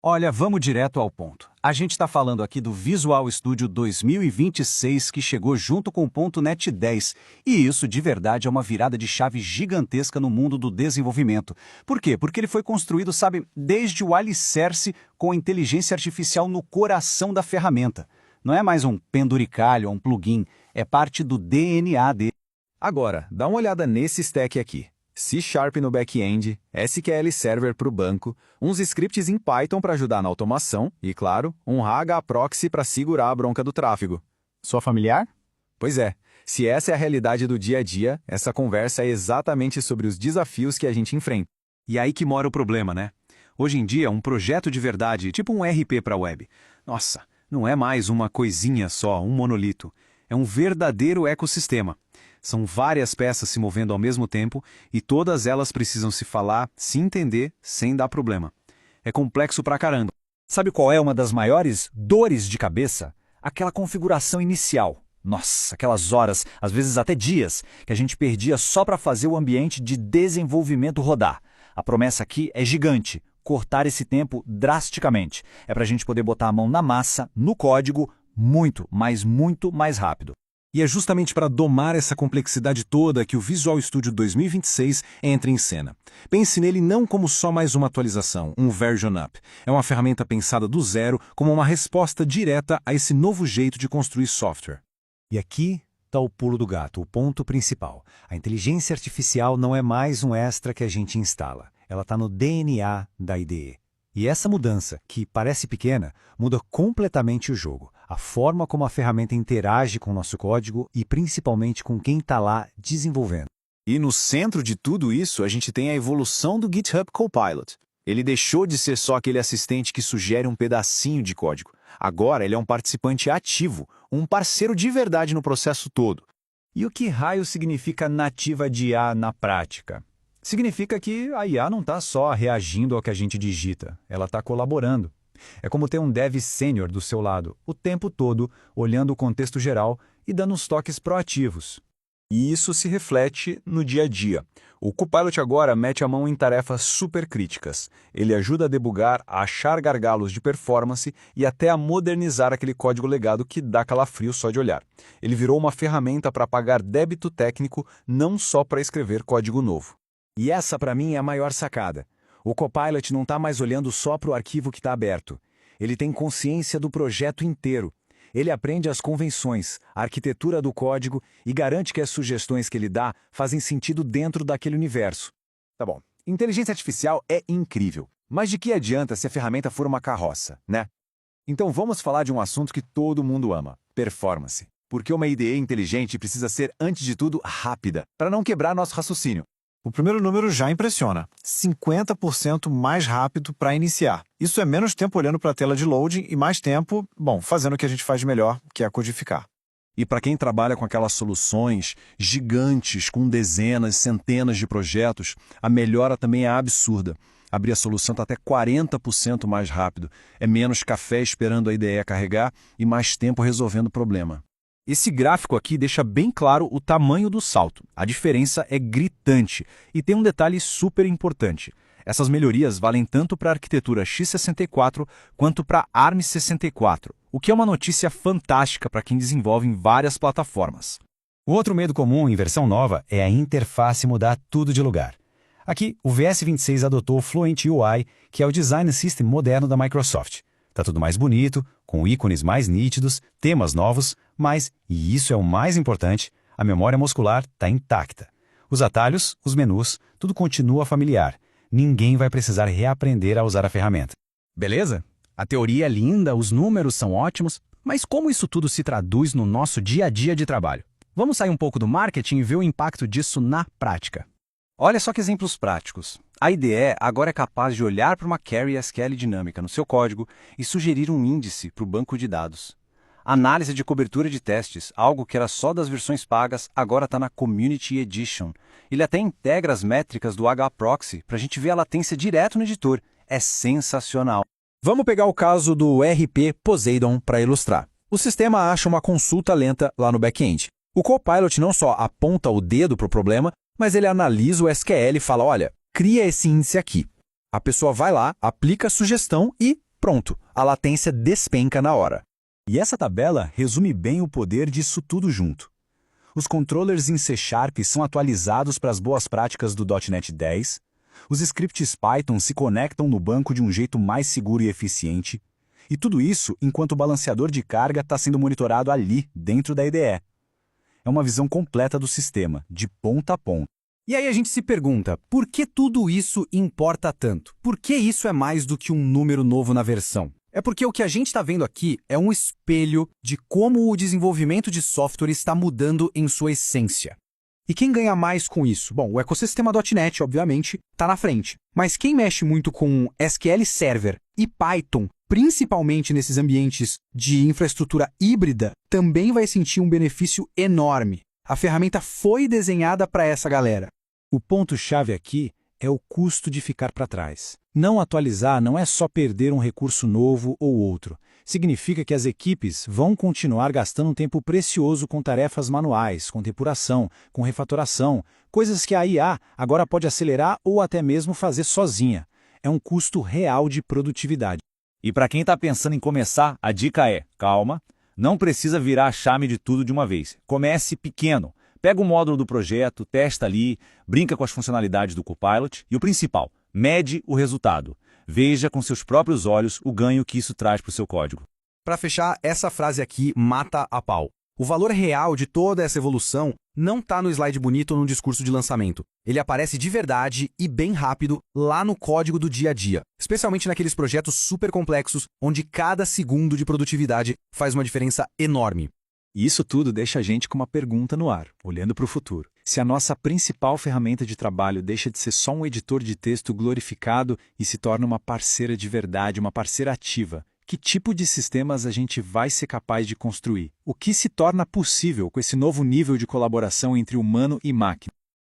Olha, vamos direto ao ponto. A gente está falando aqui do Visual Studio 2026 que chegou junto com o .NET 10. E isso, de verdade, é uma virada de chave gigantesca no mundo do desenvolvimento. Por quê? Porque ele foi construído, sabe, desde o alicerce com a inteligência artificial no coração da ferramenta. Não é mais um penduricalho ou um plugin, é parte do DNA dele. Agora, dá uma olhada nesse stack aqui. C# no back-end, SQL Server para o banco, uns scripts em Python para ajudar na automação e, claro, um HAProxy para segurar a bronca do tráfego. Sua familiar? Pois é, se essa é a realidade do dia a dia, essa conversa é exatamente sobre os desafios que a gente enfrenta. E aí que mora o problema, né? Hoje em dia, um projeto de verdade, tipo um RP para a web. Nossa, não é mais uma coisinha só, um monolito. É um verdadeiro ecossistema. São várias peças se movendo ao mesmo tempo e todas elas precisam se falar, se entender, sem dar problema. É complexo pra caramba. Sabe qual é uma das maiores dores de cabeça? Aquela configuração inicial. Nossa, aquelas horas, às vezes até dias, que a gente perdia só para fazer o ambiente de desenvolvimento rodar. A promessa aqui é gigante, cortar esse tempo drasticamente. É para a gente poder botar a mão na massa, no código, muito, mas muito mais rápido. E é justamente para domar essa complexidade toda que o Visual Studio 2026 entra em cena. Pense nele não como só mais uma atualização, um version up. É uma ferramenta pensada do zero como uma resposta direta a esse novo jeito de construir software. E aqui está o pulo do gato, o ponto principal. A inteligência artificial não é mais um extra que a gente instala. Ela está no DNA da IDE. E essa mudança, que parece pequena, muda completamente o jogo. A forma como a ferramenta interage com o nosso código e principalmente com quem está lá desenvolvendo. E no centro de tudo isso, a gente tem a evolução do GitHub Copilot. Ele deixou de ser só aquele assistente que sugere um pedacinho de código. Agora ele é um participante ativo, um parceiro de verdade no processo todo. E o que raio significa nativa de IA na prática? Significa que a IA não está só reagindo ao que a gente digita, ela está colaborando. É como ter um dev sênior do seu lado, o tempo todo, olhando o contexto geral e dando uns toques proativos. E isso se reflete no dia a dia. O Copilot agora mete a mão em tarefas super críticas. Ele ajuda a debugar, a achar gargalos de performance e até a modernizar aquele código legado que dá calafrio só de olhar. Ele virou uma ferramenta para pagar débito técnico, não só para escrever código novo. E essa, para mim, é a maior sacada. O Copilot não está mais olhando só para o arquivo que está aberto. Ele tem consciência do projeto inteiro. Ele aprende as convenções, a arquitetura do código e garante que as sugestões que ele dá fazem sentido dentro daquele universo. Tá bom, inteligência artificial é incrível, mas de que adianta se a ferramenta for uma carroça, né? Então vamos falar de um assunto que todo mundo ama, performance. Porque uma IDE inteligente precisa ser, antes de tudo, rápida, para não quebrar nosso raciocínio. O primeiro número já impressiona. 50% mais rápido para iniciar. Isso é menos tempo olhando para a tela de loading e mais tempo, fazendo o que a gente faz de melhor, que é codificar. E para quem trabalha com aquelas soluções gigantes, com dezenas, centenas de projetos, a melhora também é absurda. Abrir a solução está até 40% mais rápido. É menos café esperando a IDE carregar e mais tempo resolvendo o problema. Esse gráfico aqui deixa bem claro o tamanho do salto. A diferença é gritante. E tem um detalhe super importante. Essas melhorias valem tanto para a arquitetura x64 quanto para a ARM64, o que é uma notícia fantástica para quem desenvolve em várias plataformas. O outro medo comum em versão nova é a interface mudar tudo de lugar. Aqui, o VS26 adotou o Fluent UI, que é o design system moderno da Microsoft. Está tudo mais bonito, com ícones mais nítidos, temas novos, mas, e isso é o mais importante, a memória muscular está intacta. Os atalhos, os menus, tudo continua familiar. Ninguém vai precisar reaprender a usar a ferramenta. Beleza? A teoria é linda, os números são ótimos, mas como isso tudo se traduz no nosso dia a dia de trabalho? Vamos sair um pouco do marketing e ver o impacto disso na prática. Olha só que exemplos práticos. A IDE agora é capaz de olhar para uma query SQL dinâmica no seu código e sugerir um índice para o banco de dados. Análise de cobertura de testes, algo que era só das versões pagas, agora está na Community Edition. Ele até integra as métricas do HAProxy para a gente ver a latência direto no editor. É sensacional. Vamos pegar o caso do RP Poseidon para ilustrar. O sistema acha uma consulta lenta lá no back-end. O Copilot não só aponta o dedo para o problema, mas ele analisa o SQL e fala, olha, cria esse índice aqui. A pessoa vai lá, aplica a sugestão e Pronto, a latência despenca na hora. E essa tabela resume bem o poder disso tudo junto. Os controllers em C# são atualizados para as boas práticas do .NET 10, os scripts Python se conectam no banco de um jeito mais seguro e eficiente, e tudo isso enquanto o balanceador de carga está sendo monitorado ali, dentro da IDE. É uma visão completa do sistema, de ponta a ponta. E aí a gente se pergunta, por que tudo isso importa tanto? Por que isso é mais do que um número novo na versão? É porque o que a gente está vendo aqui é um espelho de como o desenvolvimento de software está mudando em sua essência. E quem ganha mais com isso? Bom, o ecossistema .NET, obviamente, está na frente. Mas quem mexe muito com SQL Server e Python, principalmente nesses ambientes de infraestrutura híbrida, também vai sentir um benefício enorme. A ferramenta foi desenhada para essa galera. O ponto-chave aqui é o custo de ficar para trás. Não atualizar não é só perder um recurso novo ou outro. Significa que as equipes vão continuar gastando um tempo precioso com tarefas manuais, com depuração, com refatoração, coisas que a IA agora pode acelerar ou até mesmo fazer sozinha. É um custo real de produtividade. E para quem está pensando em começar, a dica é, calma, não precisa virar a chave de tudo de uma vez. Comece pequeno. Pega o módulo do projeto, testa ali, brinca com as funcionalidades do Copilot e o principal, mede o resultado. Veja com seus próprios olhos o ganho que isso traz para o seu código. Para fechar, essa frase aqui mata a pau. O valor real de toda essa evolução não está no slide bonito ou no discurso de lançamento. Ele aparece de verdade e bem rápido lá no código do dia a dia, especialmente naqueles projetos super complexos onde cada segundo de produtividade faz uma diferença enorme. E isso tudo deixa a gente com uma pergunta no ar, olhando para o futuro. Se a nossa principal ferramenta de trabalho deixa de ser só um editor de texto glorificado e se torna uma parceira de verdade, uma parceira ativa, que tipo de sistemas a gente vai ser capaz de construir? O que se torna possível com esse novo nível de colaboração entre humano e máquina?